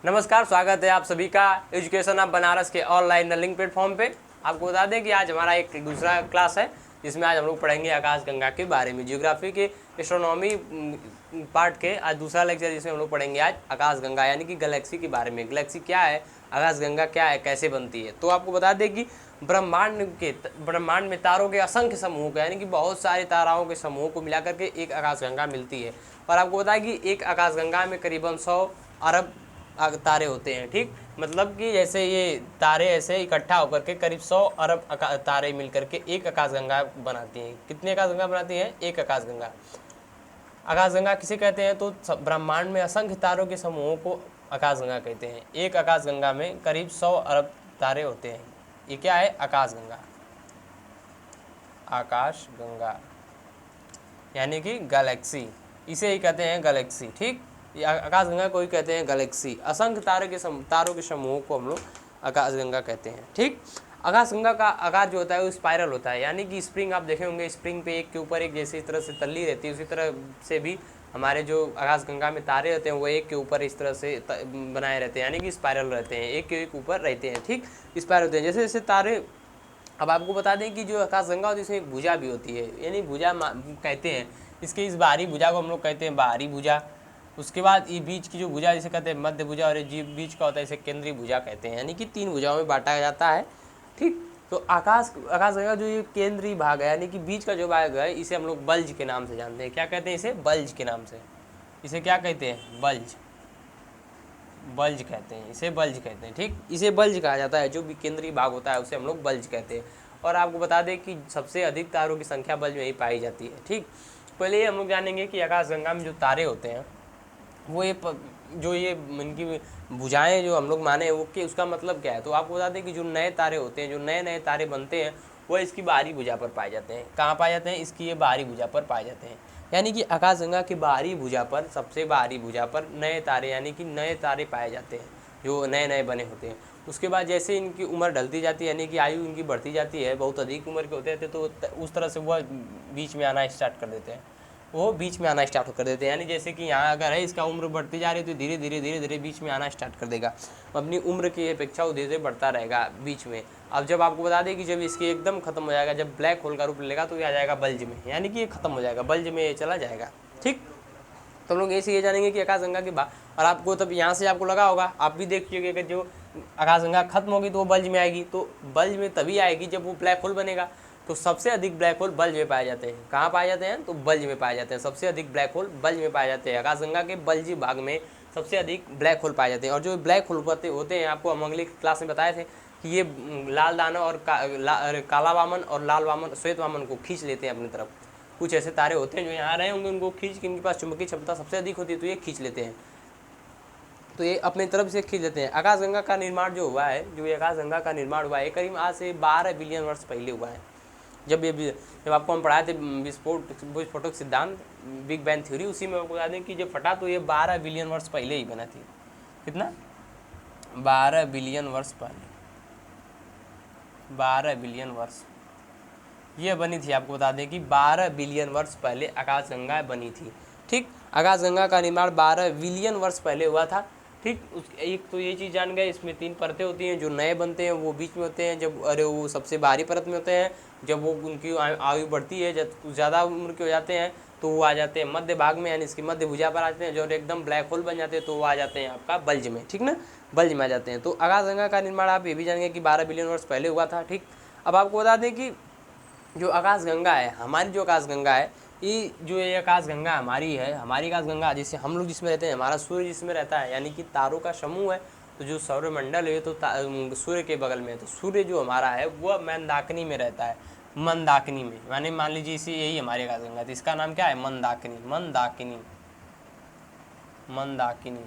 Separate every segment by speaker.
Speaker 1: नमस्कार, स्वागत है आप सभी का एजुकेशन ऑफ बनारस के ऑनलाइन लर्निंग प्लेटफॉर्म पे। आपको बता दें कि आज हमारा एक दूसरा क्लास है जिसमें आज हम लोग पढ़ेंगे आकाशगंगा के बारे में। ज्योग्राफी के एस्ट्रोनॉमी पार्ट के आज दूसरा लेक्चर जिसमें हम लोग पढ़ेंगे आज आकाशगंगा यानी कि गैलेक्सी के बारे में। गैलेक्सी क्या है, आकाशगंगा क्या है, कैसे बनती है। तो आपको बता दें कि ब्रह्मांड में तारों के असंख्य समूह का यानी कि बहुत सारे ताराओं के समूह को मिलाकर के एक आकाशगंगा मिलती है। और आपको बताया कि एक आकाशगंगा में करीबन 100 अरब तारे होते हैं। ठीक, मतलब कि जैसे ये तारे ऐसे इकट्ठा होकर के करीब 100 अरब तारे मिलकर के एक आकाशगंगा बनाती हैं। कितनी आकाशगंगा बनाती हैं? एक आकाशगंगा। आकाशगंगा किसे कहते हैं? तो ब्रह्मांड में असंख्य तारों के समूहों को आकाशगंगा कहते हैं। एक आकाशगंगा में करीब 100 अरब तारे होते हैं। ये क्या है? आकाशगंगा। आकाशगंगा यानी कि गैलेक्सी, इसे ही कहते हैं गैलेक्सी। ठीक, आकाशगंगा को ही कहते हैं गैलेक्सी। असंख्य तारों के समूह को हम लोग आकाशगंगा कहते हैं। ठीक, आकाशगंगा का आकार जो होता है वो स्पाइरल होता है, यानी कि स्प्रिंग आप देखे होंगे, स्प्रिंग पे एक के ऊपर एक जैसे इस तरह से तल्ली रहती है, उसी तरह से भी हमारे जो आकाशगंगा में तारे होते हैं वो एक के ऊपर इस तरह से बनाए रहते हैं, यानी कि स्पाइरल रहते हैं, एक के एक ऊपर रहते हैं। ठीक, स्पाइरल होते हैं जैसे जैसे तारे। अब आपको बता दें कि जो आकाशगंगा होती है इसमें एक भुजा भी होती है, यानी भुजा कहते हैं इसके, इस बाहरी भुजा को हम लोग कहते हैं बाहरी भुजा। उसके बाद ये बीच की जो भुजा जिसे कहते हैं मध्य भुजा, और ये बीच का होता है इसे केंद्रीय भुजा कहते हैं, यानी कि 3 भुजाओं में बांटा जाता है। ठीक, तो आकाशगंगा जो ये केंद्रीय भाग है यानी कि बीच का जो भाग है इसे हम लोग बल्ज के नाम से जानते हैं। क्या कहते हैं इसे? बल्ज के नाम से। इसे क्या कहते हैं? बल्ज। बल्ज कहते हैं इसे, बल्ज कहते हैं। ठीक, इसे बल्ज कहा जाता है। जो भी केंद्रीय भाग होता है उसे हम लोग बल्ज कहते हैं। और आपको बता दें कि सबसे अधिक तारों की संख्या बल्ज में ही पाई जाती है। ठीक, पहले ये हम लोग जानेंगे कि आकाशगंगा में जो तारे होते हैं वो जो ये इनकी भुजाएं जो हम लोग माने वो कि उसका मतलब क्या है। तो आपको बता दें कि जो नए तारे होते हैं, जो नए नए तारे बनते हैं वो इसकी बाहरी भुजा पर पाए जाते हैं। कहाँ पाए जाते हैं? इसकी ये बाहरी भुजा पर पाए जाते हैं, यानी कि आकाशगंगा की बाहरी भुजा पर, सबसे बाहरी भुजा पर नए तारे यानी कि नए तारे पाए जाते हैं जो नए नए बने होते हैं। उसके बाद जैसे इनकी उम्र ढलती जाती है यानी कि आयु इनकी बढ़ती जाती है, बहुत अधिक उम्र के होते थे तो उस तरह से वह बीच में आना स्टार्ट कर देते हैं, वो बीच में आना स्टार्ट कर देते हैं। यानी जैसे कि यहाँ अगर है इसका उम्र बढ़ती जा रही है तो धीरे धीरे बीच में आना स्टार्ट कर देगा। अपनी उम्र की अपेक्षा वो धीरे धीरे बढ़ता रहेगा बीच में। अब जब आपको बता दें कि जब इसकी एकदम खत्म हो जाएगा, जब ब्लैक होल का रूप लेगा तो ये आ जाएगा बल्ज में, यानी कि ये खत्म हो जाएगा, बल्ज में ये चला जाएगा। ठीक, तो हम लोग ऐसे ये जानेंगे कि आकाशगंगा की बात। और आपको तब यहाँ से आपको लगा होगा, आप भी देखिएगा कि जो आकाशगंगा खत्म होगी तो वो बल्ज में आएगी। तो बल्ज में तभी आएगी जब वो ब्लैक होल बनेगा। तो सबसे अधिक ब्लैक होल बल्ज में पाए जाते हैं। कहाँ पाए जाते हैं? तो बल्ज में पाए जाते हैं। सबसे अधिक ब्लैक होल बल्ज में पाए जाते हैं। आकाशगंगा के बल्जी भाग में सबसे अधिक ब्लैक होल पाए जाते हैं। और जो ब्लैक होल होते हैं, आपको हम अगली क्लास में बताए थे कि ये लाल दानव और काला वामन और लाल वामन, श्वेत वामन को खींच लेते हैं अपनी तरफ। कुछ ऐसे तारे होते हैं जो यहाँ रहे होंगे, उनको खींच के, इनके पास चुंबकीय क्षमता सबसे अधिक होती है तो ये खींच लेते हैं, तो ये अपनी तरफ से खींच लेते हैं। आकाशगंगा का निर्माण जो हुआ है, जो ये आकाशगंगा का निर्माण हुआ है करीब आज से 12 बिलियन वर्ष पहले हुआ है। जब आपको हम पढ़ाए थे विस्फोटक सिद्धांत, बिग बैंग थ्योरी, उसी में आपको बता दें कि जब फटा तो ये 12 बिलियन वर्ष पहले ही बना थी। कितना? 12 बिलियन वर्ष पहले, 12 बिलियन वर्ष ये बनी थी। आपको बता दें कि 12 बिलियन वर्ष पहले आकाशगंगा बनी थी। ठीक, आकाशगंगा का निर्माण 12 बिलियन वर्ष पहले हुआ था। ठीक, एक तो ये चीज़ जान गए, इसमें 3 परतें होती हैं। जो नए बनते हैं वो बीच में होते हैं, जब वो सबसे बाहरी परत में होते हैं। जब वो उनकी आयु बढ़ती है, जब ज़्यादा उम्र के हो जाते हैं तो वो आ जाते हैं मध्य भाग में, यानी इसकी मध्य भुजा पर आते हैं। जो एकदम ब्लैक होल बन जाते हैं तो वो आ जाते हैं आपका बल्ज में। ठीक ना, बल्ज में आ जाते हैं। तो आकाशगंगा का निर्माण आप ये भी जानेंगे कि 12 बिलियन वर्ष पहले हुआ था। ठीक, अब आपको बता दें कि जो आकाशगंगा है, हमारी जो आकाशगंगा है, ये आकाशगंगा हमारी है, हमारी आकाशगंगा जैसे हम लोग जिसमें रहते हैं, हमारा सूर्य जिसमें रहता है, यानी कि तारों का समूह है। तो जो सौरमंडल है तो सूर्य के बगल में है। तो सूर्य जो हमारा है वह मंदाकिनी में रहता है, मंदाकिनी में, यानी मान लीजिए इसी यही हमारी आकाशगंगा थी। इसका नाम क्या है? मंदाकिनी। मंदाकिनी, मंदाकिनी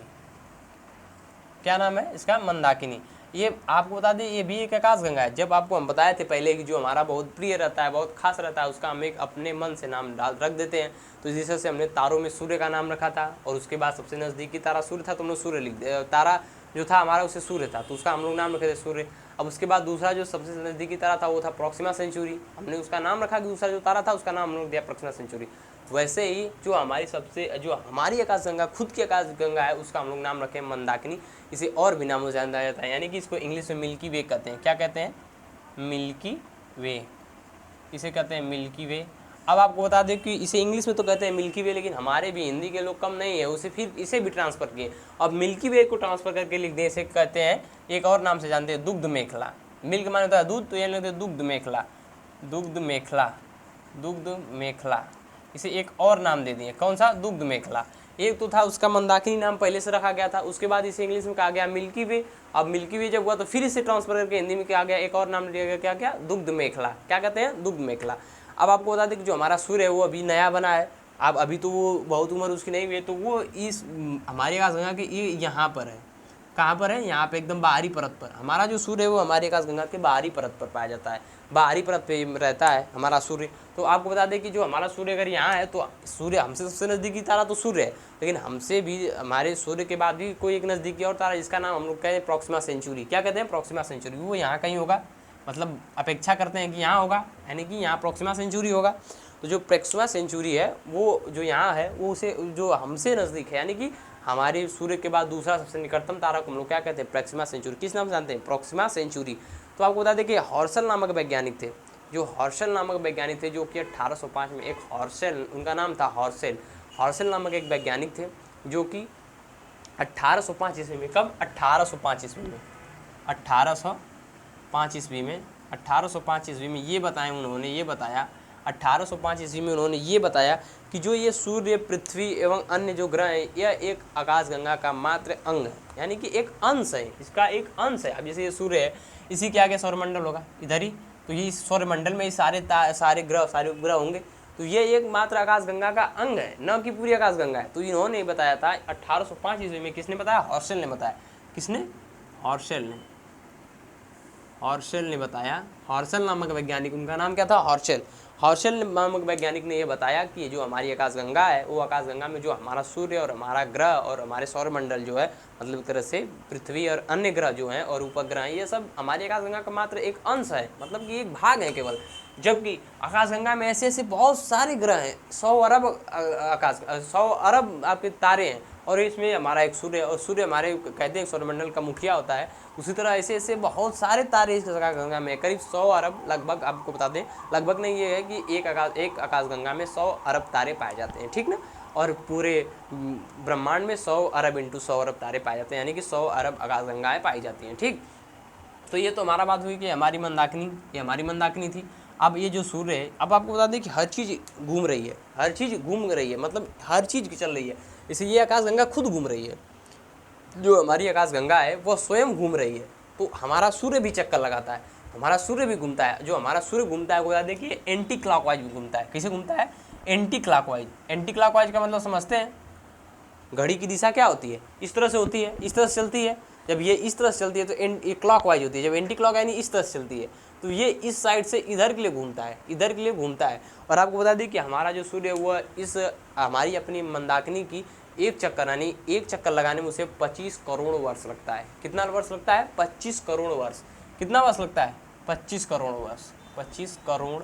Speaker 1: क्या नाम है इसका? मंदाकिनी। ये आपको बता दें ये भी एक आकाशगंगा है। जब आपको हम बताए थे पहले कि जो हमारा बहुत प्रिय रहता है, बहुत खास रहता है, उसका हम एक अपने मन से नाम रख देते हैं। तो इस तरह से हमने तारों में सूर्य का नाम रखा था, और उसके बाद सबसे नज़दीकी तारा सूर्य था तो हमने सूर्य लिख दिया। तारा जो था हमारा उसे सूर्य था तो उसका हम लोग नाम रखे थे सूर्य। अब उसके बाद दूसरा जो सबसे नज़दीकी तारा था वो था प्रोक्सिमा सेंचुरी, हमने उसका नाम रखा कि दूसरा जो तारा था उसका नाम हम लोग दिया प्रोक्सिमा सेंचुरी। वैसे ही जो हमारी आकाशगंगा खुद की आकाशगंगा है उसका हम लोग नाम रखें मंदाकिनी। इसे और भी नामों से जाना जाता है, यानी कि इसको इंग्लिश में मिल्की वे कहते हैं। क्या कहते हैं? मिल्की वे, इसे कहते हैं मिल्की वे। अब आपको बता दें कि इसे इंग्लिश में तो कहते हैं मिल्की वे, लेकिन हमारे भी हिंदी के लोग कम नहीं है, उसे फिर इसे भी ट्रांसफ़र किए। अब मिल्की वे को ट्रांसफ़र करके लिख दें, इसे कहते हैं एक और नाम से जानते हैं, दुग्ध मेखला। मिल्क माने होता है दूध, तो ये लिखते हैं दुग्ध मेखला, दुग्ध मेखला, दुग्ध मेखला। इसे एक और नाम दे दिए, कौन सा? दुग्ध मेखला। एक तो था उसका मंदाकिनी नाम पहले से रखा गया था, उसके बाद इसे इंग्लिश में कहा गया मिल्की वे। अब मिल्की वे जब हुआ तो फिर इसे ट्रांसफर करके हिंदी में क्या गया, एक और नाम दिया गया, क्या क्या? दुग्ध मेखला। क्या कहते हैं? दुग्ध मेखला। अब आपको बता दें कि जो हमारा सूर्य है वो अभी नया बना है, अब अभी तो वो बहुत उम्र उसकी नहीं हुई है, तो वो इस हमारी आकाशगंगा के ये यहाँ पर है। कहाँ पर है? यहाँ पे एकदम बाहरी परत पर। हमारा जो सूर्य है वो हमारी आकाशगंगा के बाहरी परत पर पाया जाता है, बाहरी परत पे रहता है हमारा सूर्य। तो आपको बता दें कि जो हमारा सूर्य अगर यहाँ है तो सूर्य हमसे सबसे नज़दीकी तारा तो सूर्य है, लेकिन हमसे भी हमारे सूर्य के बाद भी कोई एक नज़दीकी और तारा जिसका नाम हम लोग कहते हैं प्रॉक्सिमा सेंचुरी। क्या कहते हैं? Proxima Centauri. वो यहाँ कहीं होगा, मतलब अपेक्षा करते हैं कि यहाँ होगा, यानी कि यहाँ प्रॉक्सिमा सेंचुरी होगा। तो जो प्रॉक्सिमा सेंचुरी है वो जो यहाँ है वो उसे जो हमसे नज़दीक है, यानी कि हमारे सूर्य के बाद दूसरा सबसे निकटतम तारा को हम लोग क्या कहते हैं? Proxima Centauri. किस नाम से जानते हैं? Proxima Centauri. तो आपको बता दें कि हॉर्सल नामक वैज्ञानिक थे, जो हॉर्सल नामक वैज्ञानिक थे, जो कि 1805 में एक हॉर्सल, उनका नाम था हॉर्सल। हॉर्सल नामक एक वैज्ञानिक थे जो कि 1805 ईस्वी में, कब? 1805 ईस्वी में, 1805 ईस्वी में, 1805 ईस्वी में ये बताया उन्होंने, ये बताया 1805 ईस्वी में उन्होंने ये बताया कि जो ये सूर्य, पृथ्वी एवं अन्य जो ग्रह हैं यह एक आकाशगंगा का मात्र अंग है, यानी कि एक अंश है, इसका एक अंश है। अब जैसे ये सूर्य है, इसी के आगे सौरमंडल होगा इधर ही, तो ये सौरमंडल में ही सारे ग्रह, सारे उपग्रह होंगे, तो ये एक मात्र आकाशगंगा का अंग है, न कि पूरी आकाशगंगा है। तो इन्होंने बताया था 1805 ईस्वी में। किसने बताया? हॉर्सल ने बताया। किसने? हॉर्सल ने, हॉर्सल ने बताया। हॉर्सल नामक वैज्ञानिक, उनका नाम क्या था? हॉर्सल। हॉर्सल नामक वैज्ञानिक ने यह बताया कि ये जो हमारी आकाशगंगा है वो आकाशगंगा में जो हमारा सूर्य और हमारा ग्रह और हमारे सौरमंडल जो है, मतलब एक तरह से पृथ्वी और अन्य ग्रह जो हैं और उपग्रह हैं, ये सब हमारी आकाशगंगा का मात्र एक अंश है, मतलब कि एक भाग है केवल। जबकि आकाशगंगा में ऐसे ऐसे बहुत सारे ग्रह हैं, 100 अरब आपके तारे हैं, और इसमें हमारा एक सूर्य, और सूर्य हमारे कहते हैं सौरमंडल का मुखिया होता है। उसी तरह ऐसे ऐसे बहुत सारे तारे इस आकाशगंगा में, करीब 100 अरब, लगभग आपको बता दें, लगभग नहीं, ये है कि एक आकाशगंगा में 100 अरब तारे पाए जाते हैं, ठीक ना। और पूरे ब्रह्मांड में 100 अरब इंटू 100 अरब तारे पाए जाते हैं, यानी कि 100 अरब आकाशगंगाएँ पाई जाती हैं, ठीक। तो ये तो हमारा बात हुई कि हमारी मंदाकिनी, ये हमारी मंदाकिनी थी। अब ये जो सूर्य है, अब आपको बता दें कि हर चीज़ घूम रही है, हर चीज़ घूम रही है, मतलब हर चीज़ चल रही है, इसलिए ये आकाशगंगा खुद घूम रही है। जो हमारी आकाशगंगा है वो स्वयं घूम रही है, तो हमारा सूर्य भी चक्कर लगाता है, हमारा सूर्य भी घूमता है। जो हमारा सूर्य घूमता है वो बता दें कि एंटी क्लॉकवाइज भी घूमता है। कैसे घूमता है? Anti clockwise. एंटी क्लॉकवाइज का मतलब समझते हैं? घड़ी की दिशा क्या होती है? इस तरह से होती है, इस तरह से चलती है। जब ये इस तरह से चलती है तो ये क्लॉकवाइज होती है। जब एंटी क्लॉक यानी इस तरह से चलती है, तो ये इस साइड से इधर के लिए घूमता है, इधर के लिए घूमता है। और आपको बता दें कि हमारा जो सूर्य है वो इस हमारी अपनी मंदाकिनी की एक चक्कर, यानी एक चक्कर लगाने में उसे 25 करोड़ वर्ष लगता है। कितना वर्ष लगता है? 25 करोड़ वर्ष। कितना वर्ष लगता है? 25 करोड़ वर्ष। 25 करोड़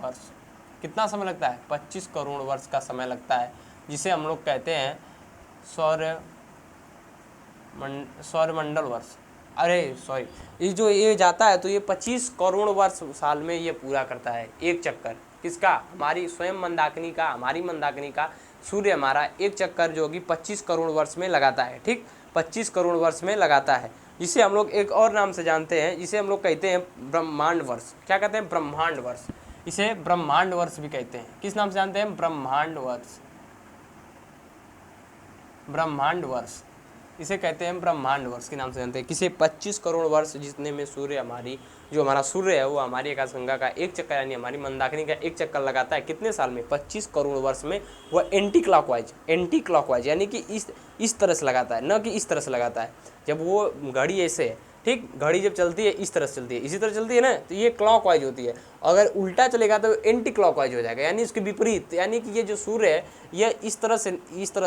Speaker 1: वर्ष। कितना समय लगता है? 25 करोड़ वर्ष का समय लगता है, जिसे हम लोग कहते हैं सौरमंडल वर्ष। अरे सॉरी, ये जो ये जाता है तो ये 25 करोड़ वर्ष साल में ये पूरा करता है एक चक्कर। किसका? हमारी स्वयं मंदाकिनी का, हमारी मंदाकिनी का सूर्य हमारा एक चक्कर जो कि 25 करोड़ वर्ष में लगाता है, ठीक, 25 करोड़ वर्ष में लगाता है, जिसे हम लोग एक और नाम से जानते हैं, जिसे हम लोग कहते हैं ब्रह्मांड वर्ष। क्या कहते हैं? ब्रह्मांड वर्ष। इसे ब्रह्मांड वर्ष भी कहते हैं। किस नाम से जानते हैं? ब्रह्मांड वर्ष। ब्रह्मांड वर्ष इसे कहते हैं, ब्रह्मांड वर्ष के नाम से जानते हैं। किसे? 25 करोड़ वर्ष, जितने में सूर्य हमारी, जो हमारा सूर्य है वो हमारी आकाशगंगा का एक चक्कर, यानी हमारी मंदाकिनी का एक चक्कर लगाता है। कितने साल में? 25 करोड़ वर्ष में। वह एंटी क्लॉकवाइज यानी कि इस तरह से लगाता है, न कि इस तरह से लगाता है। जब वो घड़ी ऐसे है, ठीक, घड़ी जब चलती है इस तरह से चलती है, इसी तरह चलती है ना, तो ये क्लॉकवाइज होती है। अगर उल्टा चलेगा तो एंटी क्लॉकवाइज हो जाएगा, यानी इसके विपरीत। यानी कि ये जो सूर्य है यह इस तरह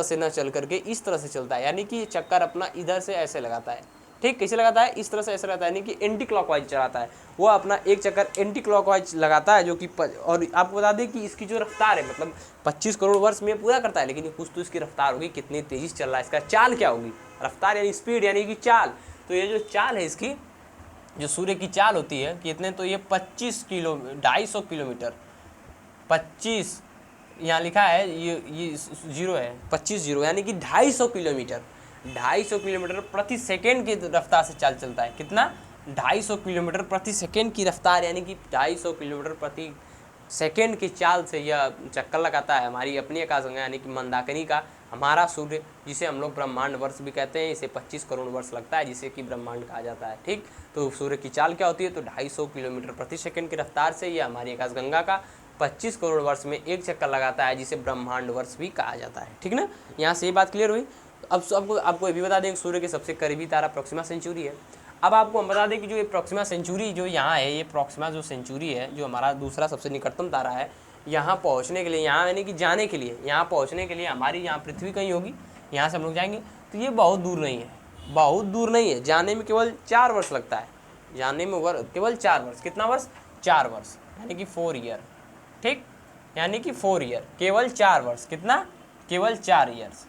Speaker 1: से न चल करके इस तरह से चलता है, यानी कि ये चक्कर अपना इधर से ऐसे लगाता है, ठीक, कैसे लगाता है, इस तरह से ऐसा रहता है, यानी कि एंटी क्लॉकवाइज चलाता है, वो अपना एक चक्कर एंटी क्लॉकवाइज लगाता है, जो कि और आपको बता दें कि इसकी जो रफ्तार है, मतलब 25 करोड़ वर्ष में पूरा करता है, लेकिन कुछ तो इसकी रफ्तार होगी, कितनी तेजी से चल रहा है, इसका चाल क्या होगी, रफ्तार यानी स्पीड यानी कि चाल। तो ये जो चाल है इसकी, जो सूर्य की चाल होती है कितने, तो ये 250 किलोमीटर 25, यहाँ लिखा है ये जीरो है, 25 जीरो, यानी कि 250 किलोमीटर 250 किलोमीटर प्रति सेकेंड की रफ्तार से चाल चलता है। कितना, 250 किलोमीटर प्रति सेकेंड की रफ्तार, यानी कि 250 किलोमीटर प्रति सेकेंड की चाल से यह चक्कर लगाता है हमारी अपनी आकाशगंगा यानी कि मंदाकिनी का हमारा सूर्य, जिसे हम लोग ब्रह्मांड वर्ष भी कहते हैं। इसे 25 करोड़ वर्ष लगता है, जिसे कि ब्रह्मांड कहा जाता है। ठीक, तो सूर्य की चाल क्या होती है, तो 250 किलोमीटर प्रति सेकेंड की रफ्तार से यह हमारी आकाशगंगा का 25 करोड़ वर्ष में एक चक्कर लगाता है, जिसे ब्रह्मांड वर्ष भी कहा जाता है। ठीक ना, यहाँ से ये बात क्लियर हुई। अब आपको ये भी बता दें कि सूर्य के सबसे करीबी तारा प्रॉक्सिमा सेंचुरी है। अब आपको हम बता दें कि जो ये प्रॉक्सिमा सेंचुरी जो यहाँ है, ये प्रॉक्सिमा जो सेंचुरी है, जो हमारा दूसरा सबसे निकटतम तारा है, यहाँ पहुँचने के लिए, यहाँ यानी कि जाने के लिए, यहाँ पहुँचने के लिए हमारी यहाँ पृथ्वी कहीं होगी, यहाँ से हम लोग जाएंगे, तो ये बहुत दूर नहीं है, बहुत दूर नहीं है, जाने में केवल 4 वर्ष लगता है, जाने में केवल 4 वर्ष। कितना वर्ष, 4 वर्ष, यानी कि 4 ईयर। ठीक, यानी कि 4 ईयर, केवल 4 वर्ष। कितना, केवल 4 ईयर्स,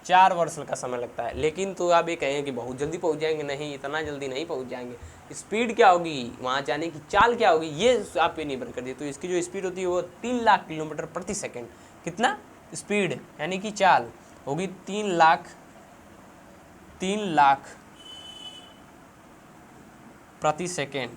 Speaker 1: 4 वर्ष का समय लगता है। लेकिन तो आप ये कहेंगे कि बहुत जल्दी पहुंच जाएंगे, नहीं, इतना जल्दी नहीं पहुंच जाएंगे। स्पीड क्या होगी, वहाँ जाने की चाल क्या होगी, ये आप पे निर्भर कर दिए। तो इसकी जो स्पीड होती है वो 3 लाख किलोमीटर प्रति सेकेंड। कितना, स्पीड यानी कि चाल होगी 3 लाख प्रति सेकेंड,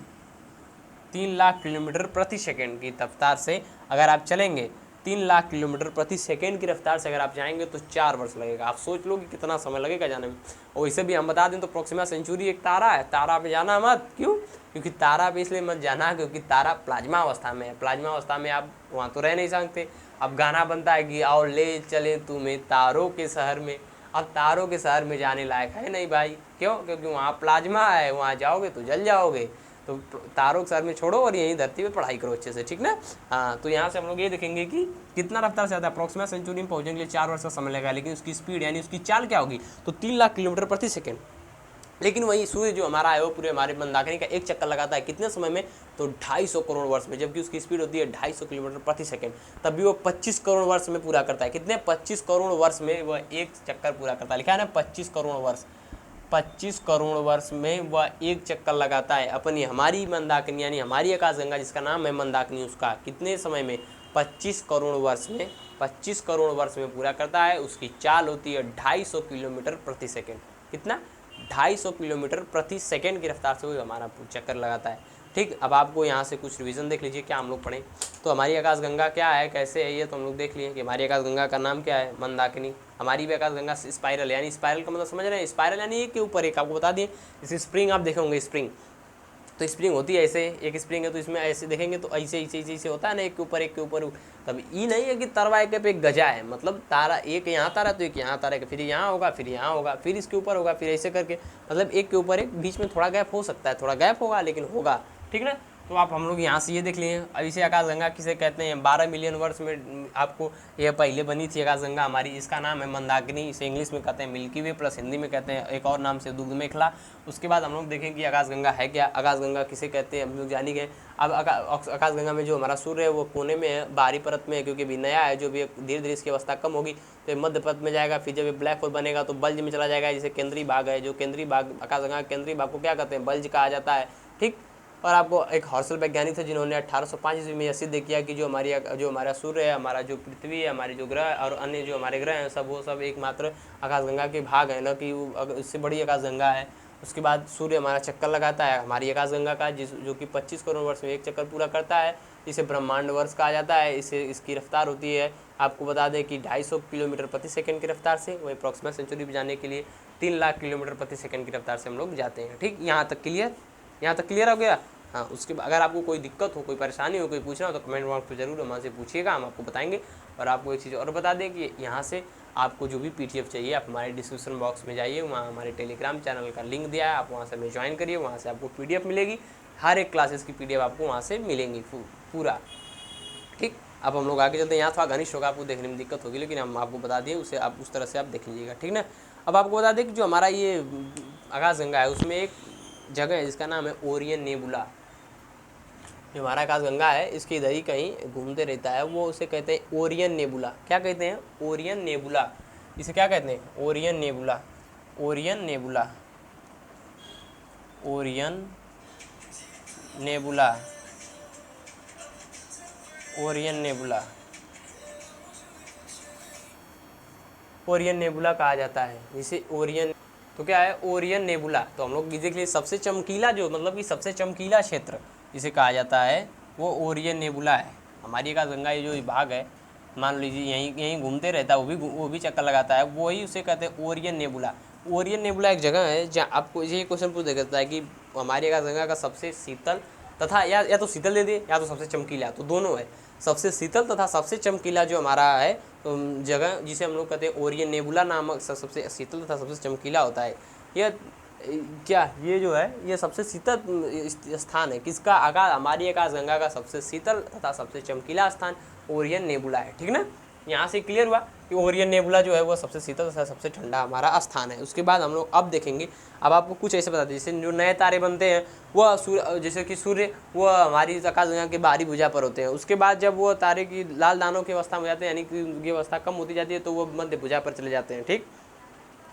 Speaker 1: 3 लाख किलोमीटर प्रति सेकेंड की रफ्तार से अगर आप चलेंगे, 3 लाख किलोमीटर प्रति सेकेंड की रफ्तार से अगर आप जाएंगे तो 4 वर्ष लगेगा। आप सोच लो कि कितना समय लगेगा जाने में। और वैसे भी हम बता दें तो प्रॉक्सिमा सेंचुरी एक तारा है, तारा पे जाना मत। क्यों, क्योंकि तारा पे इसलिए मत जाना क्योंकि तारा प्लाज्मा अवस्था में है। प्लाज्मा अवस्था में आप वहाँ तो रह नहीं सकते। अब गाना बनता है कि आओ ले चले तुम्हें तारों के शहर में। अब तारों के शहर में जाने लायक है नहीं भाई। क्यों, क्योंकि वहाँ प्लाज्मा है, वहाँ जाओगे तो जल जाओगे। तो तारों के शहर में छोड़ो और यहीं धरती पे पढ़ाई करो अच्छे से। ठीक ना, हाँ। तो यहाँ से हम लोग ये देखेंगे कि कितना रफ्तार से आता है। अप्रॉक्सिमेट सेंचुरी में पहुँचने के लिए 4 वर्ष का समय लगेगा, लेकिन उसकी स्पीड यानी उसकी चाल क्या होगी, तो 3 लाख किलोमीटर प्रति सेकेंड। लेकिन वही सूर्य जो हमारा है वो पूरे हमारे मंदाकिनी का एक चक्कर लगाता है कितने समय में, तो 250 करोड़ वर्ष में, जबकि उसकी स्पीड होती है 250 किलोमीटर प्रति सेकंड। तब भी वो 25 करोड़ वर्ष में पूरा करता है। कितने, 25 करोड़ वर्ष में वह एक चक्कर पूरा करता है। लिखा है ना 25 करोड़ वर्ष, 25 करोड़ वर्ष में वह एक चक्कर लगाता है अपनी हमारी मंदाकिनी यानी हमारी आकाशगंगा जिसका नाम है मंदाकिनी, उसका कितने समय में, 25 करोड़ वर्ष में, 25 करोड़ वर्ष में पूरा करता है। उसकी चाल होती है 250 किलोमीटर प्रति सेकेंड। कितना, 250 किलोमीटर प्रति सेकेंड की रफ्तार से वो हमारा चक्कर लगाता है। ठीक, अब आपको यहाँ से कुछ रिवीजन देख लीजिए क्या हम लोग पढ़ें। तो हमारी आकाशगंगा क्या है, कैसे है, ये तो हम लोग देख लिए कि हमारी आकाशगंगा का नाम क्या है, मंदाकिनी। हमारी भी आकाशगंगा स्पाइरल, यानी स्पाइरल का मतलब समझ रहे हैं, स्पाइरल यानी एक के ऊपर एक। आपको बता दिए जैसे स्प्रिंग आप देखेंगे, स्प्रिंग तो स्प्रिंग होती है ऐसे, एक स्प्रिंग है तो इसमें ऐसे देखेंगे तो ऐसे ऐसे ऐसे होता है ना, एक के ऊपर एक के ऊपर। तब ये नहीं है कि तरवा एक पे एक गजा है, मतलब तारा एक यहाँ तारा तो एक यहाँ तारा, फिर यहाँ होगा, फिर यहाँ होगा, फिर इसके ऊपर होगा, फिर ऐसे करके, मतलब एक के ऊपर एक, बीच में थोड़ा गैप हो सकता है, थोड़ा गैप होगा लेकिन होगा। ठीक ना, तो आप हम लोग यहाँ से ये देख लिए। अब इसे आकाशगंगा किसे कहते हैं, 12 मिलियन वर्ष में आपको यह पहले बनी थी आकाशगंगा हमारी, इसका नाम है मंदाकिनी। इसे इंग्लिश में कहते हैं मिल्की वे, प्लस हिंदी में कहते हैं एक और नाम से दुग्ध मेखला। उसके बाद हम लोग देखें कि आकाशगंगा है क्या, आकाशगंगा किसे कहते हैं हम लोग जानी गए। अब आकाशगंगा में जो हमारा सूर्य है वो कोने में है, बाहरी परत में है, क्योंकि अभी नया है, जो भी धीरे धीरे इसकी अवस्था कम होगी तो मध्य परत में जाएगा, फिर जब ये ब्लैक होल बनेगा तो बल्ज में चला जाएगा। जैसे केंद्रीय भाग है, जो केंद्रीय भाग आकाशगंगा केंद्रीय भाग को क्या कहते हैं, बल्ज कहा जाता है। ठीक, और आपको एक हॉर्सल वैज्ञानिक थे जिन्होंने 1805 ईस्वी में यह सिद्ध किया कि जो हमारा सूर्य है, हमारा जो पृथ्वी है, हमारे जो ग्रह और अन्य जो हमारे ग्रह हैं सब वो सब एकमात्र आकाशगंगा के भाग हैं, न कि इससे बड़ी आकाशगंगा है। उसके बाद सूर्य हमारा चक्कर लगाता है हमारी आकाशगंगा का, जो कि 25 करोड़ वर्ष में एक चक्कर पूरा करता है। इसे ब्रह्मांड वर्ष कहा जाता है। इसकी रफ्तार होती है, आपको बता दें कि 250 किलोमीटर प्रति सेकंड की रफ्तार से। वही अप्रॉक्सिमेट सेंचुरी भी जाने के लिए 3 लाख किलोमीटर प्रति सेकंड की रफ्तार से हम लोग जाते हैं। ठीक, यहाँ तक क्लियर, यहाँ तक क्लियर हो गया। हाँ, उसके बाद अगर आपको कोई दिक्कत हो, कोई परेशानी हो, कोई पूछना हो तो कमेंट बॉक्स पे जरूर हमसे पूछिएगा, हम आपको बताएंगे। और आपको एक चीज़ और बता दें कि यहाँ से आपको जो भी PDF चाहिए आप हमारे डिस्क्रिप्शन बॉक्स में जाइए, वहाँ हमारे टेलीग्राम चैनल का लिंक दिया है, आप वहाँ से हमें ज्वाइन करिए, वहाँ से आपको PDF मिलेगी। हर एक क्लासेस की PDF आपको वहाँ से मिलेंगी पूरा। ठीक, अब हम लोग आगे चलते हैं। यहाँ थोड़ा घनिष्ठ होगा, आपको देखने में दिक्कत होगी, लेकिन हम आपको बता दिए उसे आप उस तरह से आप देख लीजिएगा। ठीक ना, अब आपको बता दें कि जो हमारा ये आकाशगंगा है उसमें एक जगह है जिसका नाम है ओरियन नेबुला। जो हमारा आकाशगंगा है इसके इधर ही कहीं घूमते रहता है, वो उसे कहते हैं ओरियन नेबुला। क्या कहते हैं? Orion nebula. इसे क्या कहते हैं? Orion nebula. Orion nebula. Orion nebula. Orion nebula. Orion nebula कहा जाता है जिसे ओरियन। तो क्या है? Orion nebula. तो हम लोग देख लिए सबसे चमकीला जो मतलब कि सबसे चमकीला क्षेत्र जिसे कहा जाता है वो ओरियन नेबुला है। हमारी आकाशगंगा ये जो भाग है, मान लीजिए यहीं यहीं घूमते रहता है, वो भी चक्कर लगाता है, वही उसे कहते हैं ओरियन नेबुला। ओरियन नेबुला एक जगह है जहाँ आपको ये क्वेश्चन पूछ सकता है कि हमारी आकाशगंगा का सबसे शीतल तथा या तो शीतल दे दे या तो सबसे चमकीला, तो दोनों है। सबसे शीतल तथा सबसे चमकीला जो हमारा है जगह जिसे हम लोग कहते हैं ओरियन नेबुला नामक सबसे शीतल तथा सबसे चमकीला होता है। यह क्या ये जो है ये सबसे शीतल स्थान है किसका? हमारी आकाशगंगा का सबसे शीतल तथा सबसे चमकीला स्थान ओरियन नेबुला है। ठीक ना? यहाँ से क्लियर हुआ कि ओरियन नेबुला जो है वो सबसे शीतल तथा सबसे ठंडा हमारा स्थान है। उसके बाद हम लोग अब देखेंगे, अब आपको कुछ ऐसे बता दें जैसे जो नए तारे बनते हैं वह जैसे कि सूर्य वो हमारी आकाशगंगा के बाहरी भुजा पर होते हैं। उसके बाद जब वो तारे की लाल दानों की अवस्था में जाते हैं यानी कि उनकी अवस्था कम होती जाती है तो वो मध्य भुजा पर चले जाते हैं। ठीक,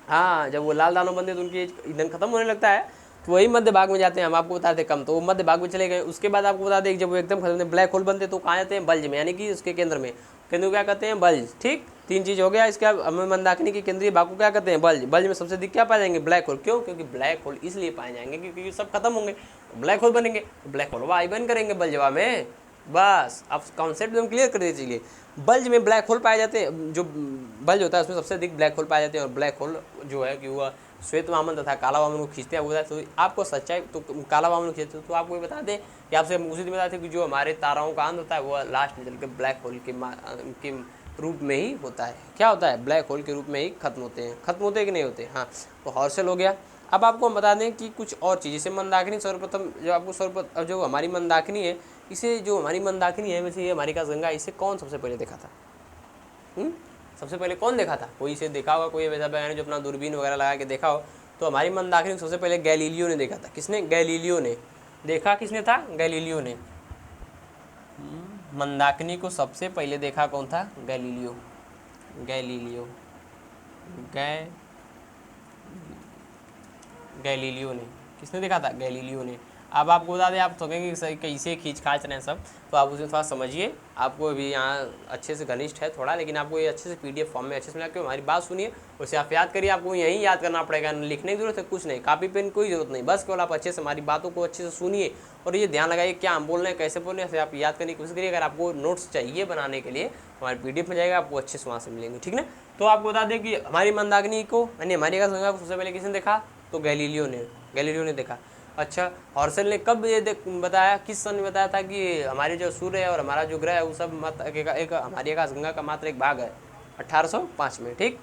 Speaker 1: हाँ, जब वो लाल दानों बनते हैं तो उनकी ईंधन खत्म होने लगता है तो वही मध्य भाग में जाते हैं। हम आपको बता दें कम, तो वो मध्य भाग में चले गए। उसके बाद आपको बता दें जब वो एकदम खत्म ब्लैक होल बनते हैं तो कहाँ जाते हैं? बल्ज में, यानी कि उसके केंद्र में। केंद्र को क्या कहते हैं? बल्ज। ठीक, तीन चीज़ हो गया। इसके हमें मंदाकिनी के केंद्रीय भाग को क्या कहते हैं? बल्ज। बल्ज में सबसे अधिक क्या पाए जाएंगे? Black hole. क्यों? क्योंकि ब्लैक होल इसलिए पाए जाएंगे क्योंकि सब खत्म होंगे, ब्लैक होल बनेंगे, ब्लैक होल वाई बन करेंगे बल्जवा में। बस अब कॉन्सेप्ट एकदम क्लियर कर दीजिए। बल्ज में ब्लैक होल पाए जाते हैं, जो बल्ज होता है उसमें सबसे अधिक ब्लैक होल पाए जाते हैं। और ब्लैक होल जो है कि वह श्वेत वामन तथा काला वामन को खींचते हैं। वो तो आपको सच्चाई तो काला वामन को खींचते तो आपको ये बता दें कि आपसे उसी दिन बताते कि जो हमारे ताराओं का अंत होता है वो लास्ट में चल के ब्लैक होल के रूप में ही होता है। क्या होता है? ब्लैक होल के रूप में ही खत्म होते हैं। खत्म होते कि नहीं होते? हाँ, तो हॉर्सेल हो गया। अब आपको हम बता दें कि कुछ और चीज़ जैसे मंदाकिनी सर्वप्रथम जो आपको सर्वप्रथम जो हमारी मंदाकिनी है, इसे जो हमारी मंदाकिनी है वैसे ये हमारी आकाशगंगा, इसे कौन सबसे पहले देखा था? सबसे पहले कौन देखा था? कोई इसे देखा होगा, कोई वैसा बयान जो अपना दूरबीन वगैरह लगा के देखा हो। तो हमारी मंदाकिनी को सबसे पहले गैलीलियो ने देखा था। किसने? गैलीलियो ने देखा। किसने था? गैलीलियो ने। मंदाकिनी को सबसे पहले देखा कौन था? गैलीलियो। गैलीलियो गैलीलियो ने। किसने देखा था? गैलीलियो ने। अब आपको बता दें, आप सोचेंगे कैसे खींच खाच रहे हैं सब, तो आप उसे थोड़ा समझिए। आपको अभी यहाँ अच्छे से घनिष्ठ है थोड़ा, लेकिन आपको ये अच्छे से PDF फॉर्म में अच्छे से मिला के हमारी बात सुनिए, उसे आप याद करिए। आपको यहीं याद करना पड़ेगा, लिखने की जरूरत है कुछ नहीं, कॉपी पेन कोई जरूरत नहीं, बस केवल आप अच्छे से हमारी बातों को अच्छे से सुनिए और ये ध्यान लगाइए क्या हम बोल रहे हैं, कैसे बोल रहे हैं, आप याद करने की कोशिश करिए। अगर आपको नोट्स चाहिए बनाने के लिए हमारे PDF में जाएगा, आपको अच्छे से वहाँ से मिलेंगे। ठीक ना? तो आपको बता दें कि हमारी मंदाकिनी को यानी हमारी आकाशगंगा को सबसे पहले किसने देखा? तो गैलीलियो ने देखा। अच्छा, हॉर्सेल ने कब ये बताया, किस सन में बताया था कि हमारे जो सूर्य है और हमारा जो ग्रह है वो सब एक हमारी आकाशगंगा का मात्र एक भाग है? 1805 में। ठीक,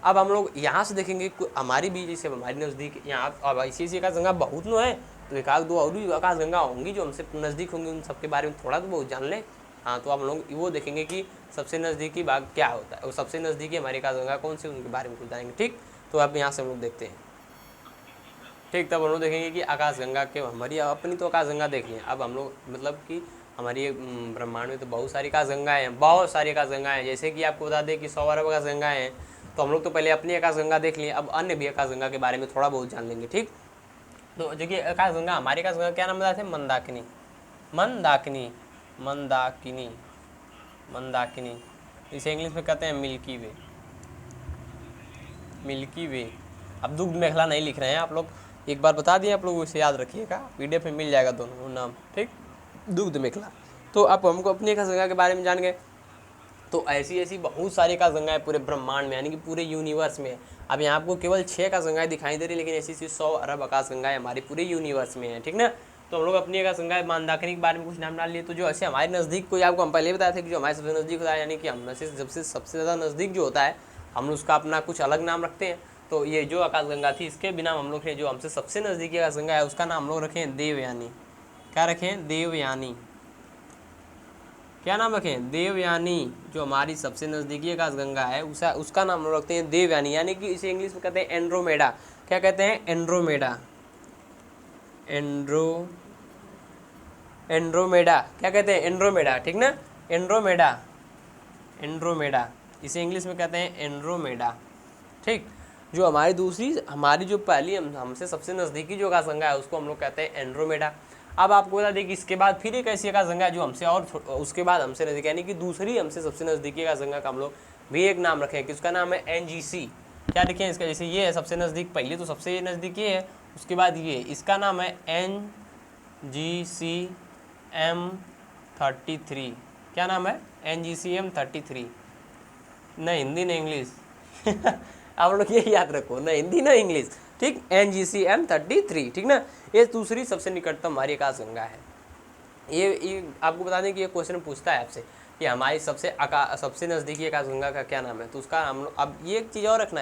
Speaker 1: अब हम लोग यहाँ से देखेंगे हमारी भी जैसे हमारी नज़दीक यहाँ अब ऐसी आकाशगंगा बहुत नो है, तो एक आध दो और भी आकाशगंगा होंगी जो हमसे नज़दीक होंगी, उन सबके बारे में थोड़ा तो बहुत जान लें। हाँ, तो हम लोग वो देखेंगे कि सबसे नज़दीकी भाग क्या होता है और सबसे नज़दीकी हमारी आकाशगंगा कौन सी, उनके बारे में कुछ जानेंगे। ठीक, तो अब यहाँ से हम लोग देखते हैं। ठीक, तब हम लोग देखेंगे कि आकाशगंगा के हमारी अपनी तो आकाशगंगा देख लें। अब हम लोग मतलब कि हमारी ब्रह्मांड में तो बहुत सारी आकाशगंगाएँ हैं, बहुत सारी आकाशगंगाएँ हैं। जैसे कि आपको बता दें कि 100 अरब आकाशगंगाएँ हैं, तो हम लोग तो पहले अपनी आकाशगंगा देख लिए, अब अन्य भी आकाशगंगा के बारे में थोड़ा बहुत जान लेंगे। ठीक, तो देखिए आकाशगंगा, हमारी आकाशगंगा क्या नाम बताए थे? मंदाकिनी। मंदाकिनी मंदाकिनी मंदाकिनी इसे इंग्लिश में कहते हैं मिल्की वे। मिल्की वे। अब दुग्ध मेखला नहीं लिख रहे हैं आप लोग, एक बार बता दिए आप लोग, इसे याद रखिएगा, PDF में मिल जाएगा दोनों नाम। ठीक, दुग्ध मेखला। तो आप हमको अपनी आकाशगंगा के बारे में जान गए। तो ऐसी ऐसी बहुत सारी आकाशगंगाएँ पूरे ब्रह्मांड में यानी कि पूरे यूनिवर्स में। अब यहाँ आपको केवल 6 आकाशगंगाएँ दिखाई दे रही, लेकिन ऐसी 100 अरब आकाशगंगाएँ हमारे पूरे यूनिवर्स में हैं। ठीक ना? तो हम लोग अपनी आकाशगंगा मंदाकिनी के बारे में कुछ नाम डाल लिए। तो जो ऐसे हमारे नज़दीक, कोई आपको हम पहले बताया था कि जो हमारे सबसे नज़दीक होता है यानी कि हम से सबसे ज़्यादा नज़दीक जो होता है, हम उसका अपना कुछ अलग नाम रखते हैं। तो ये जो आकाशगंगा थी इसके बिना हम लोग ने जो हमसे सबसे नज़दीकी आकाशगंगा है उसका नाम हम लोग रखें देवयानी। क्या रखें? देवयानी। क्या नाम रखें? देवयानी। जो हमारी सबसे नज़दीकी आकाशगंगा है उसका नाम हम रखते हैं देवयानी, यानी कि इसे इंग्लिश में कहते हैं एंड्रोमेडा। क्या कहते हैं? एंड्रोमेडा। एंड्रोमेडा क्या कहते हैं? एंड्रोमेडा, ठीक ना? एंड्रोमेडा, एंड्रोमेडा इसे इंग्लिश में कहते हैं एंड्रोमेडा, ठीक। जो हमारी जो पहली हमसे सबसे नज़दीकी जो आकाशगंगा है उसको हम लोग कहते हैं एंड्रोमेडा। अब आपको बता दें कि इसके बाद फिर एक ऐसी आकाशगंगा है जो हमसे और उसके बाद हमसे नज़दीक, यानी कि दूसरी हमसे सबसे नज़दीकी आकाशगंगा का हम लोग भी एक नाम रखें कि उसका नाम है NGC। क्या लिखें इसका? जैसे ये है सबसे नज़दीक, पहले तो सबसे नज़दीक ये है, उसके बाद ये, इसका नाम है NGCM33। क्या नाम है? NGCM33। न हिंदी न इंग्लिश आप लोग ये याद रखो, न हिंदी न इंग्लिश, ठीक। NGCM33, ठीक ना? ये दूसरी सबसे निकटतम हमारी आकाशगंगा है। ये आपको बता दें कि ये क्वेश्चन पूछता है आपसे कि हमारी सबसे नज़दीकी आकाशगंगा का क्या नाम है, तो उसका हम लोग, अब ये एक चीज़ और रखना,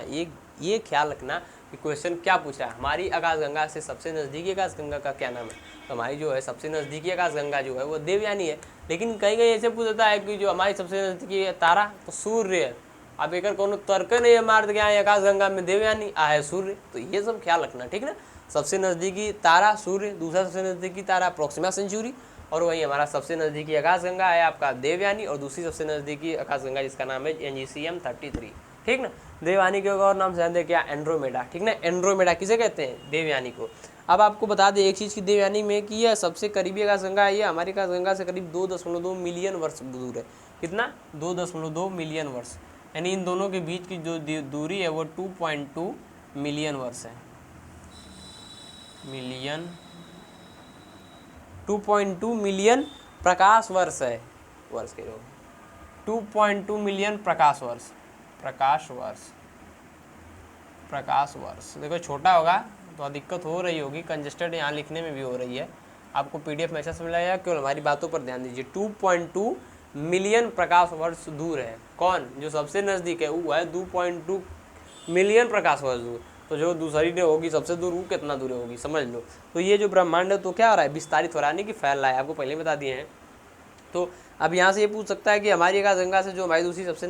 Speaker 1: ये ख्याल रखना कि क्वेश्चन क्या पूछा है, हमारी आकाशगंगा से सबसे नज़दीकी आकाशगंगा का क्या नाम है। तो हमारी जो है सबसे नज़दीकी आकाशगंगा जो है वो देवयानी है। लेकिन कहीं कहीं ऐसे पूछता है कि जो हमारी सबसे नज़दीकी है तारा, तो सूर्य है। अब एक कोनो तर्क नहीं है मार गया है आकाशगंगा में देवयानी है सूर्य, तो ये सब ख्याल रखना, ठीक ना? सबसे नज़दीकी तारा सूर्य, दूसरा सबसे नज़दीकी तारा प्रोक्सिमा सेंचुरी, और वही हमारा सबसे नज़दीकी आकाशगंगा है आपका देवयानी, और दूसरी सबसे नज़दीकी आकाशगंगा जिसका नाम है NGCM33, ठीक ना? देवयानी के और नाम से जानते हैं क्या? एंड्रोमेडा, ठीक ना? एंड्रोमेडा किसे कहते हैं? देवयानी को। अब आपको बता दें एक चीज़ की देवयानी में कि यह सबसे करीबी आकाशगंगा है, ये हमारी आकाशगंगा से करीब 2.2 मिलियन वर्ष दूर है। कितना? 2.2 मिलियन वर्ष, यानी इन दोनों के बीच की जो दूरी है वो 2.2 मिलियन वर्ष है। 2.2 मिलियन प्रकाश वर्ष है, वर्ष के लोग 2.2 मिलियन प्रकाश वर्ष। देखो छोटा होगा तो दिक्कत हो रही होगी, कंजेस्टेड यहाँ लिखने में भी हो रही है। आपको PDF में ऐसा समझ आएगा, केवल हमारी बातों पर ध्यान दीजिए। 2.2 मिलियन प्रकाश वर्ष दूर है। कौन? जो सबसे नज़दीक है वो है 2.2 मिलियन प्रकाश वर्ष दूर। तो जो दूसरी ने होगी सबसे दूर, वो कितना दूर होगी समझ लो। तो ये जो ब्रह्मांड है तो क्या हो रहा है? विस्तारित हो रहा है, नहीं कि फैल रहा है। आपको पहले बता दिए हैं। तो अब यहाँ से ये पूछ सकता है कि हमारी आकाशगंगा से जो हमारी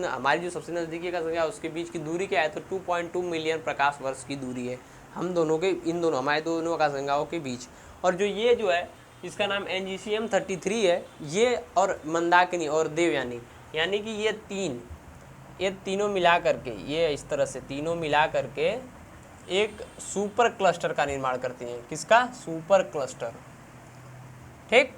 Speaker 1: हमारी जो सबसे नज़दीकी आकाशगंगा है उसके बीच की दूरी क्या है? तो 2.2 मिलियन प्रकाश वर्ष की दूरी है हम दोनों के, हमारे दोनों आकाशगंगाओं के बीच। और जो ये जो है इसका नाम NGCM33 है, ये और मंदाकिनी और देवयानी, यानी कि ये तीनों मिला करके, ये इस तरह से तीनों मिला करके एक सुपर क्लस्टर का निर्माण करती हैं। किसका? सुपर क्लस्टर, ठीक।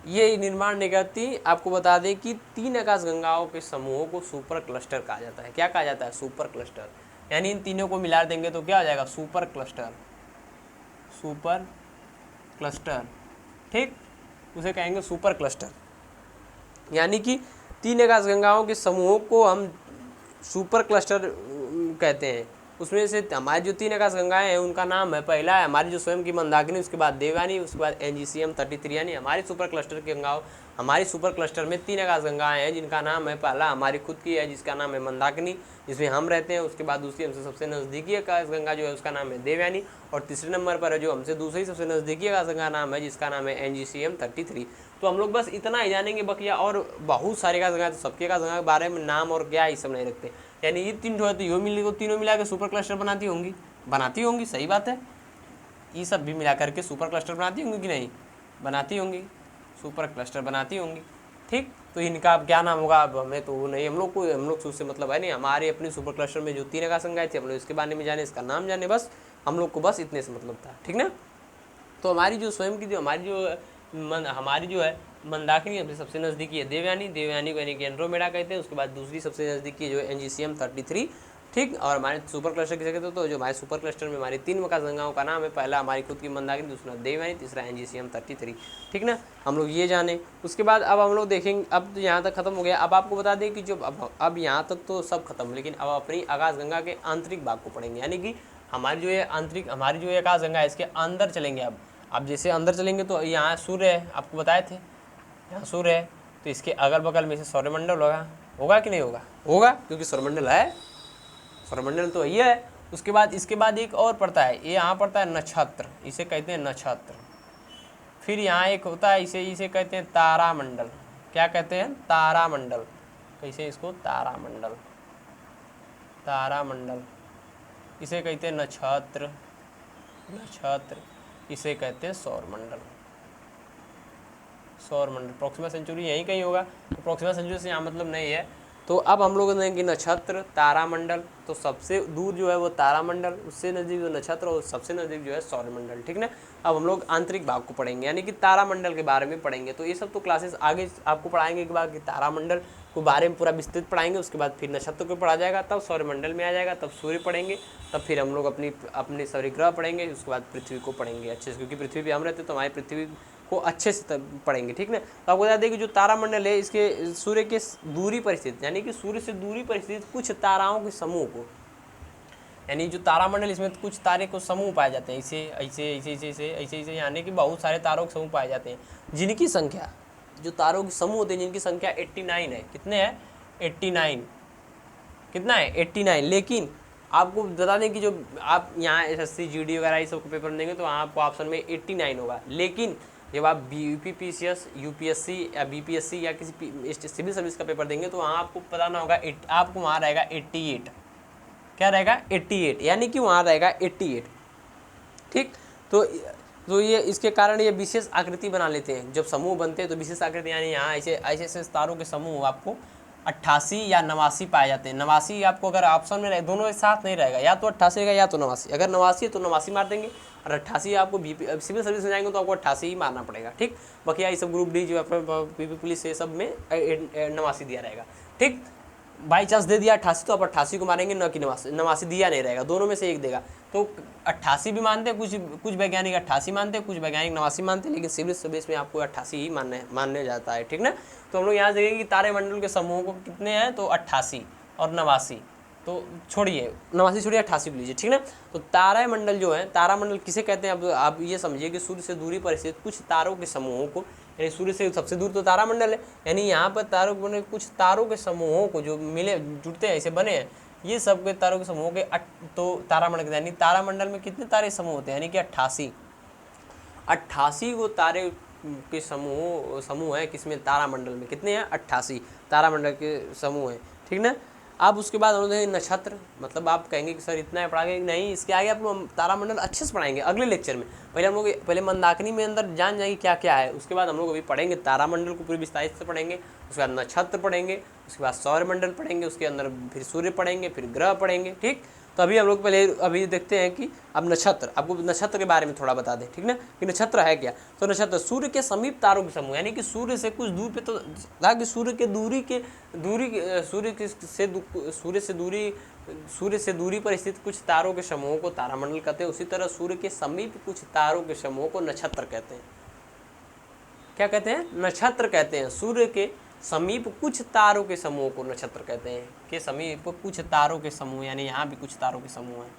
Speaker 1: ये निर्माण नहीं करती। आपको बता दें कि 3 आकाशगंगाओं के समूहों को सुपर क्लस्टर कहा जाता है। क्या कहा जाता है? Super cluster. यानी इन तीनों को मिला देंगे तो क्या हो जाएगा? सुपर क्लस्टर, ठीक। उसे कहेंगे सुपर क्लस्टर। यानी कि 3 आकाशगंगाओं के समूहों को हम सुपर क्लस्टर कहते हैं। उसमें से हमारी जो 3 आकाशगंगाएं हैं उनका नाम है, पहला है हमारी जो स्वयं की मंदाकिनी, उसके बाद देवयानी, उसके बाद NGCM33। यानी हमारी सुपर क्लस्टर की हमारी सुपर क्लस्टर में 3 आकाशगंगाएं हैं जिनका नाम है, पहला हमारी खुद की है जिसका नाम है मंदाकिनी, जिसमें हम रहते हैं। उसके बाद दूसरी हमसे सबसे नज़दीकी आकाशगंगा जो है उसका नाम है देवयानी, और तीसरे नंबर पर है जो हमसे दूसरी सबसे नज़दीकी आकाशगंगा नाम है जिसका नाम है NGCM33। तो हम लोग बस इतना ही जानेंगे, बकिया और बहुत सारे आकाशगंगा, तो सबके आकाशगंगा के बारे में नाम और क्या ये सब नहीं रखते। यानी ये 3 जो है तो यो तीनों मिला के सुपर क्लस्टर बनाती होंगी, सही बात है। ये सब भी मिला करके सुपर क्लस्टर बनाती होंगी कि नहीं? बनाती होंगी, सुपर क्लस्टर बनाती होंगी, ठीक। तो इनका अब क्या नाम होगा अब हमें तो वो नहीं, हम लोग उससे मतलब है नहीं। हमारे अपनी सुपर क्लस्टर में जो 3 आकाशगंगाएं थी हम लोग इसके बारे में जाने, इसका नाम जाने, बस हम लोग को बस इतने से मतलब था, ठीक ना। तो हमारी जो स्वयं की हमारी जो है मंदाकिनी हमसे सबसे नज़दीकी है देवयानी को यानी कि एंड्रोमेडा कहते हैं। उसके बाद दूसरी सबसे नज़दीकी जो है NGCM33, ठीक। और हमारे सुपर क्लस्टर किसे कहते हैं? तो जो हमारे सुपर क्लस्टर में हमारी 3 आकाशगंगाओं का नाम है, पहला हमारी खुद की मंदाकिनी, दूसरा देवयानी, तीसरा NGCM33, ठीक ना। हम लोग ये जाने। उसके बाद अब हम लोग देखेंगे, अब तो यहाँ तक खत्म हो गया। अब आपको बता दें कि जो अब यहाँ तक तो सब खत्म, लेकिन अब अपनी आकाशगंगा के आंतरिक भाग को पढ़ेंगे, यानी कि हमारी जो ये आकाशगंगा है इसके अंदर चलेंगे। अब जैसे अंदर चलेंगे तो यहाँ सूर्य है, आपको बताए थे यहाँ सूर्य है, तो इसके अगल बगल में से सौरमंडल होगा कि नहीं होगा, क्योंकि सौरमंडल है, सौरमंडल तो यही है। इसके बाद एक और पड़ता है, ये यहाँ पड़ता है नक्षत्र, इसे कहते हैं नक्षत्र। फिर यहाँ एक होता है, इसे कहते हैं तारामंडल, क्या कहते हैं? तारामंडल। कैसे इसको? तारामंडल। तारामंडल इसे कहते हैं नक्षत्र। नक्षत्र इसे कहते हैं सौरमंडल। सौरमंडल प्रोक्सिमा सेंचुरी यहीं कहीं होगा, तो प्रोक्सिमा सेंचुरी से यहाँ मतलब नहीं है। तो अब हम लोग देखेंगे नक्षत्र, तारामंडल। तो सबसे दूर जो है वो तारामंडल, उससे नज़दीक जो नक्षत्र और सबसे नज़दीक जो है सौरमंडल, ठीक ना। अब हम लोग आंतरिक भाग को पढ़ेंगे, यानी कि तारामंडल के बारे में पढ़ेंगे। तो ये सब तो क्लासेस आगे आपको पढ़ाएंगे के बाद कि तारामंडल को बारे में पूरा विस्तृत पढ़ाएंगे, उसके बाद फिर नक्षत्र को पढ़ा जाएगा, तब सौरमंडल में आ जाएगा, तब सूर्य पढ़ेंगे, तब फिर हम लोग अपने सौर ग्रह पढ़ेंगे, उसके बाद पृथ्वी को पढ़ेंगे अच्छे से, क्योंकि पृथ्वी पे हम रहते तो हमारी पृथ्वी को अच्छे से पढ़ेंगे, ठीक ना। तो आपको बता दें कि जो तारामंडल है इसके सूर्य के दूरी पर स्थित, यानी कि सूर्य से दूरी पर स्थित कुछ ताराओं के समूह को, यानी जो तारामंडल इसमें कुछ तारे को समूह पाए जाते हैं, ऐसे ऐसे ऐसे ऐसे ऐसे ऐसे ऐसे, यानी कि बहुत सारे तारों के समूह पाए जाते हैं, जिनकी संख्या, जो तारों के समूह होते हैं जिनकी संख्या 89 है। कितने हैं? 89। कितना है? 89। लेकिन आपको बता दें कि जो आप यहाँ SSC GD वगैरह ये सब पेपर देंगे तो आपको ऑप्शन में 89 होगा, लेकिन जब आप BPPCS UPSC या BPSC या किसी सिविल सर्विस का पेपर देंगे तो वहाँ आपको बताना होगा आपको वहाँ रहेगा 88। क्या रहेगा? 88, यानी कि वहाँ रहेगा 88, ठीक। तो ये इसके कारण ये विशेष आकृति बना लेते हैं, जब समूह बनते हैं तो विशेष आकृति, यानी यहाँ ऐसे ऐसे ऐसे तारों के समूह आपको 88 या 89 पाए जाते हैं। 89 आपको अगर ऑप्शन में रहे, दोनों एक साथ नहीं रहेगा, या तो 88 रहेगा या तो 89। अगर 89 है तो 89 मार देंगे, और 88 आपको सिविल सर्विस में जाएंगे तो आपको 88 ही मारना पड़ेगा, ठीक। बाकी ये सब ग्रुप डी जो PP पुलिस ये सब में 89 दिया रहेगा, ठीक। बाई चांस दे दिया 88 तो आप 88 को मारेंगे, न कि 89 दिया नहीं रहेगा, दोनों में से एक देगा। तो 88 भी मानते हैं, कुछ वैज्ञानिक 88 मानते हैं, कुछ वैज्ञानिक 89 मानते हैं, लेकिन सिविल सर्विस में आपको 88 ही मानने जाता है, ठीक ना। तो हम लोग यहाँ देखेंगे कि तारामंडल के समूह को कितने हैं, तो 88 और 89, तो छोड़िए 89 छोड़िए 88 को लीजिए, ठीक ना। तो तारामंडल जो है, तारामंडल किसे कहते हैं? अब आप ये समझिए कि सूर्य से दूरी पर स्थित कुछ तारों के समूहों को, यानी सूर्य से सबसे दूर तो तारामंडल है, यानी यहाँ पर कुछ तारों के समूहों को जो मिले जुड़ते हैं ऐसे बने हैं, ये सब के तारों के समूहों के तो तारामंडल, यानी तारामंडल में कितने तारे समूह होते हैं, यानी कि 88 वो तारे के समूह है किसमें? तारामंडल में। कितने हैं? 88 तारामंडल के समूह हैं, ठीक ना। अब उसके बाद हम लोग नक्षत्र, मतलब आप कहेंगे कि सर इतना है पढ़ाएंगे, नहीं, इसके आगे आपको तारामंडल अच्छे से पढ़ाएंगे अगले लेक्चर में। पहले हम लोग मंदाकिनी में अंदर जान जाएंगे क्या क्या है, उसके बाद हम लोग अभी पढ़ेंगे तारामंडल को पूरी विस्तारित से पढ़ेंगे, उसके बाद नक्षत्र पढ़ेंगे, उसके बाद सौरमंडल पढ़ेंगे, उसके अंदर फिर सूर्य पढ़ेंगे, फिर ग्रह पढ़ेंगे, ठीक। तो अभी हम लोग पहले अभी देखते हैं कि अब नक्षत्र, आपको नक्षत्र के बारे में थोड़ा बता दें, ठीक ना, कि नक्षत्र है क्या। तो नक्षत्र सूर्य के समीप तारों के समूह, यानी कि सूर्य से कुछ दूर पे, तो ताकि सूर्य से दूरी पर स्थित कुछ तारों के समूहों को तारामंडल कहते हैं। उसी तरह सूर्य के समीप कुछ तारों के समूह को नक्षत्र कहते हैं। क्या कहते हैं? नक्षत्र कहते हैं। सूर्य के समीप कुछ तारों के समूह को नक्षत्र कहते हैं। के समीप कुछ तारों के समूह, यानी यहाँ भी कुछ तारों के समूह हैं।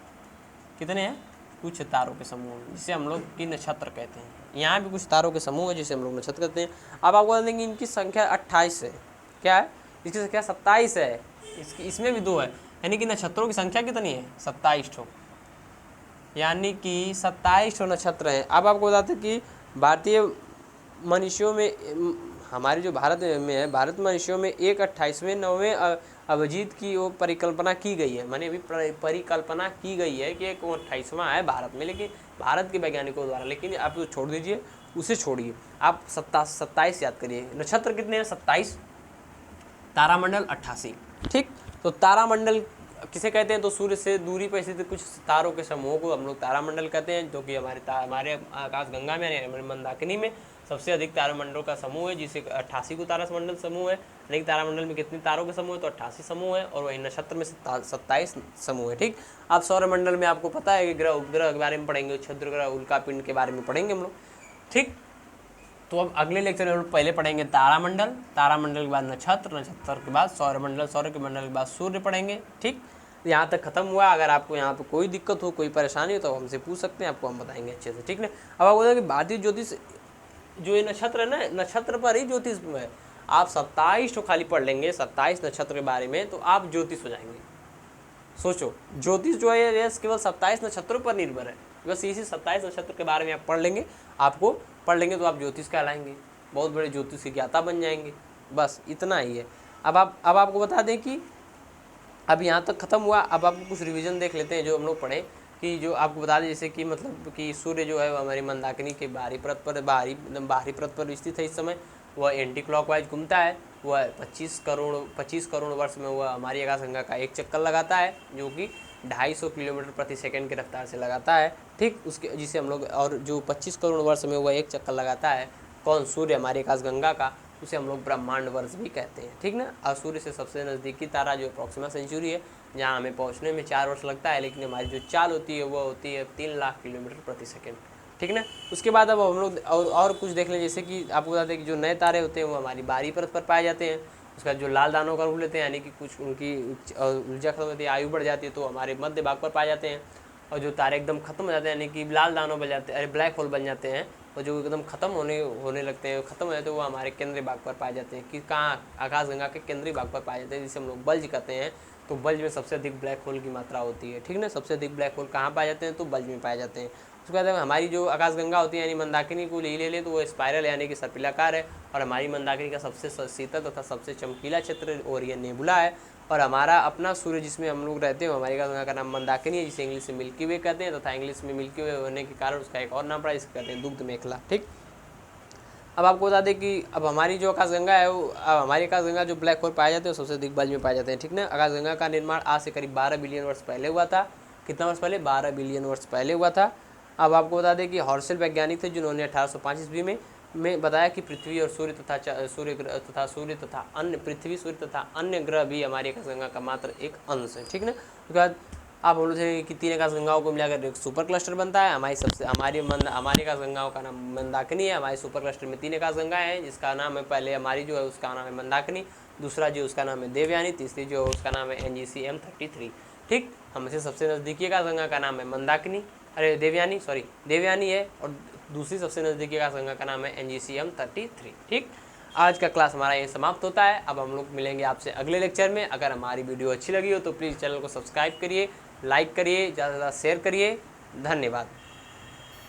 Speaker 1: कितने हैं? कुछ तारों के समूह, जिसे हम लोग की नक्षत्र कहते हैं। यहाँ भी कुछ तारों के समूह है जिसे हम लोग नक्षत्र कहते हैं। अब आपको बता देंगे इनकी संख्या 28 है। क्या है? इसकी संख्या 27 है। इसमें भी 2 है, यानी कि नक्षत्रों की संख्या कितनी है? 27 ठो, यानी कि 27 ठो नक्षत्र हैं। अब आपको बताते कि भारतीय मनुष्यों में, हमारे जो भारत में है, भारत मनुष्यों में 28वें अभिजीत की वो परिकल्पना की गई है। माने अभी परिकल्पना की गई है कि एक 28वां है भारत में, लेकिन भारत के वैज्ञानिकों द्वारा। लेकिन आप तो छोड़ दीजिए, उसे छोड़िए, आप 27 याद करिए। नक्षत्र कितने हैं? 27, तारामंडल 88, ठीक। तो तारामंडल किसे कहते हैं? तो सूर्य से दूरी पर स्थित कुछ तारों के समूह को हम लोग तारामंडल कहते हैं, जो कि हमारे आकाशगंगा में, यानी हमारे मंदाकिनी में सबसे अधिक तारामंडलों का समूह है, जिसे 88 को तारामंडल समूह है। लेकिन तारामंडल में कितने तारों के समूह है? तो 88 समूह है, और वही नक्षत्र में 27 समूह है, ठीक। अब सौरमंडल में आपको पता है कि ग्रह उपग्रह के बारे में पढ़ेंगे, क्षुद्र ग्रह, उल्कापिंड के बारे में पढ़ेंगे हम लोग, ठीक। तो अब अगले लेक्चर में हम लोग पहले पढ़ेंगे तारामंडल, तारामंडल के बाद नक्षत्र, नक्षत्र के बाद सौरमंडल, सौर के मंडल के बाद सूर्य पढ़ेंगे, ठीक। यहाँ तक खत्म हुआ। अगर आपको यहाँ पे कोई दिक्कत हो, कोई परेशानी हो, तो हमसे पूछ सकते हैं, आपको हम बताएंगे अच्छे से, ठीक ना। अब आपको बताया कि भारतीय ज्योतिष जो ये नक्षत्र है ना, नक्षत्र पर ही ज्योतिष है। आप 27 तो खाली पढ़ लेंगे, 27 नक्षत्र के बारे में, तो आप ज्योतिष हो जाएंगे। सोचो, ज्योतिष जो है ये केवल 27 नक्षत्रों पर निर्भर है। बस इसी 27 नक्षत्र के बारे में आप पढ़ लेंगे, तो आप ज्योतिष कहलाएंगे, बहुत बड़े ज्योतिष के ज्ञाता बन जाएंगे, बस इतना ही है। अब आपको बता दें कि अब यहाँ तक खत्म हुआ। अब आपको कुछ रिवीजन देख लेते हैं जो हम लोग पढ़े, कि जो आपको बता दें जैसे कि मतलब कि सूर्य जो है वो हमारी मंदाकिनी के बाहरी परत पर स्थित है। इस समय वह एंटी क्लॉकवाइज घूमता है। वह 25 करोड़ वर्ष में वह हमारी आकाशगंगा का एक चक्कर लगाता है, जो कि 250 किलोमीटर प्रति सेकंड की रफ्तार से लगाता है। ठीक, उसके जिसे हम लोग, और जो 25 करोड़ वर्ष में वह एक चक्कर लगाता है, कौन, सूर्य हमारी आकाशगंगा का, उसे हम लोग ब्रह्मांड वर्ष भी कहते हैं। ठीक ना। और सूर्य से सबसे नज़दीकी तारा जो प्रॉक्सिमा सेंचुरी है, जहाँ हमें पहुँचने में 4 वर्ष लगता है, लेकिन हमारी जो चाल होती है वो होती है 3 लाख किलोमीटर प्रति सेकंड। ठीक ना। उसके बाद अब हम लोग और कुछ देख लें, जैसे कि आपको बता दें कि जो नए तारे होते हैं वो हमारी बाहरी परत पर पाए जाते हैं। उसका जो लाल दानों का रूप लेते हैं, यानी कि कुछ उनकी ऊर्जा खत्म होती है, आयु बढ़ जाती है, तो हमारे मध्य भाग पर पाए जाते हैं। और जो तारे एकदम खत्म हो जाते हैं, यानी कि लाल दानों बन जाते हैं, अरे ब्लैक होल बन जाते हैं, और जो एकदम खत्म होने लगते हैं, खत्म हो जाते हैं, वो हमारे केंद्रीय भाग पर पाए जाते हैं। कि कहाँ, आकाशगंगा के केंद्रीय भाग पर पाए जाते हैं, जिसे हम लोग बल्ज कहते हैं। तो बल्ज में सबसे अधिक ब्लैक होल की मात्रा होती है। ठीक ना। सबसे अधिक ब्लैक होल कहाँ पाए जाते हैं, तो बल्ज में पाए जाते हैं। उसके बाद हमारी जो आकाशगंगा होती है, यानी मंदाकिनी को ले लें, तो वो स्पाइरल यानी कि सर्पिलाकार है। और हमारी मंदाकिनी का सबसे शीतल तथा सबसे चमकीला क्षेत्र और ये नेबुला है। और हमारा अपना सूर्य जिसमें हम लोग रहते हैं, हमारी आकाशगंगा का नाम मंदाकिनी है, जिसे इंग्लिश में मिल्की वे कहते हैं, तथा इंग्लिश में मिल्की वे होने के कारण उसका एक और नाम पड़ा, जिसे कहते हैं दुग्ध मेखला। ठीक। अब आपको बता दें कि अब हमारी जो आकाशगंगा है, वो अब हमारी आकाशगंगा जो ब्लैक होल पाए जाते हैं, सबसे अधिक बल्ज में पाए जाते हैं। ठीक ना। आकाशगंगा का निर्माण आज से करीब 12 बिलियन वर्ष पहले हुआ था। कितना वर्ष पहले? 12 बिलियन वर्ष पहले हुआ था। अब आपको बता दें कि हॉर्सेल वैज्ञानिक थे, जिन्होंने 1805 ईस्वी में बताया कि पृथ्वी और सूर्य तथा अन्य ग्रह भी हमारी आकाशगंगा का मात्र एक अंश है। ठीक ना। उसके बाद आप बोल रहे कि 3 आकाशगंगाओं को मिलाकर एक सुपर क्लस्टर बनता है। हमारी आकाशगंगाओं का नाम मंदाकिनी है। हमारे सुपर क्लस्टर में 3 आकाशगंगाएं हैं, जिसका नाम है, पहले हमारी जो है उसका नाम है मंदाकिनी, दूसरा जो उसका नाम है देवयानी, तीसरी जो उसका नाम है NGC M33। ठीक। हमसे सबसे नज़दीकी आकाशगंगा का नाम है मंदाकिनी, अरे देवयानी है, और दूसरी सबसे नज़दीकी आकाशगंगा का नाम है NGC M33। ठीक। आज का क्लास हमारा यहीं समाप्त होता है। अब हम लोग मिलेंगे आपसे अगले लेक्चर में। अगर हमारी वीडियो अच्छी लगी हो तो प्लीज़ चैनल को सब्सक्राइब करिए, लाइक करिए, ज़्यादा से ज़्यादा शेयर करिए। धन्यवाद।